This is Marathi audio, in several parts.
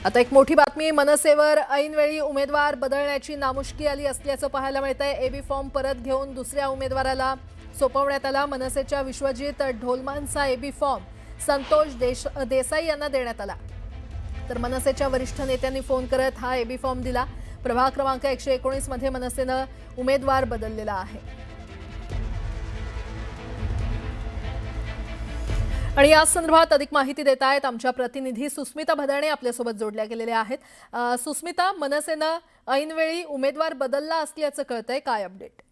आता एक मोठी बातमी मनसेवर ऐनवेळी उमेदवार बदलण्याची नामुष्की आली असल्याचं पाहायला मिळतंय। एबी फॉर्म परत घेऊन दुसऱ्या उमेदवाराला सोपवण्यात आला। मनसेच्या विश्वजित ढोलमांचा एबी फॉर्म संतोष देसाई यांना देण्यात आला। तर मनसेच्या वरिष्ठ नेत्यांनी फोन करत हा एबी फॉर्म दिला। प्रभाग क्रमांक 119 मध्ये मनसेनं उमेदवार बदललेला आहे। आणि या संदर्भात अधिक माहिती देत आहेत आमच्या प्रतिनिधी सुस्मिता भदाणे आपल्यासोबत जोडल्या गेलेल्या आहेत। सुस्मिता, मनसेनं ऐनवेळी उमेदवार बदलला असल्याचं कळतंय, काय अपडेट?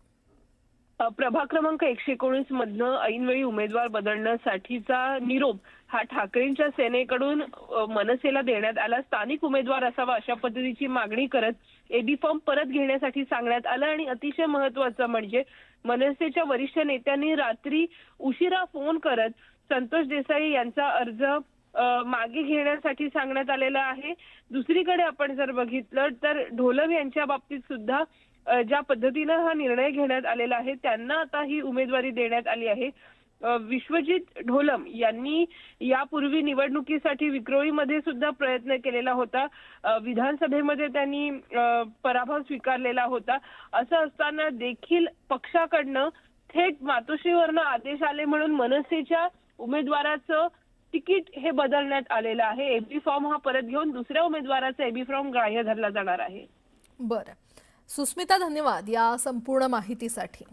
प्रभाग क्रमांक 119 मधनं ऐनवेळी उमेदवार बदलण्यासाठीचा निरोप हा ठाकरेंच्या सेनेकडून मनसेला देण्यात आला। स्थानिक उमेदवार असावा अशा पद्धतीची मागणी करत एबी फॉर्म परत घेण्यासाठी सांगण्यात आलं। आणि अतिशय महत्त्वाचं म्हणजे मनसेच्या वरिष्ठ नेत्यांनी रात्री उशिरा फोन करत संतोष देसाई यांचा अर्ज मागे घेण्यासाठी सांगण्यात आलेला आहे। दुसरीकडे आपण जर बघितलं तर ढोलम यांच्या बाबतीत सुद्धा ज्या पद्धतीने हा निर्णय घेण्यात आलेला आहे त्यांना आता ही उमेदवारी देण्यात आली आहे। विश्वजित ढोलम यांनी यापूर्वी निवडणुकीसाठी विक्रोळीमध्ये सुद्धा प्रयत्न केलेला होता। विधानसभेमध्ये त्यांनी पराभव स्वीकारलेला होता। असं असताना देखील पक्षाकडनं थेट मातोश्रीवरनं आदेश आले म्हणून मनसेच्या उमेदवाराचं तिकीट हे बदलण्यात आलेलं आहे। एबी फॉर्म हा परत घेऊन दुसऱ्या उमेदवाराचा एबी फॉर्म ग्राह्य धरला जाणार आहे। बरं, सुस्मिता, धन्यवाद या संपूर्ण माहितीसाठी।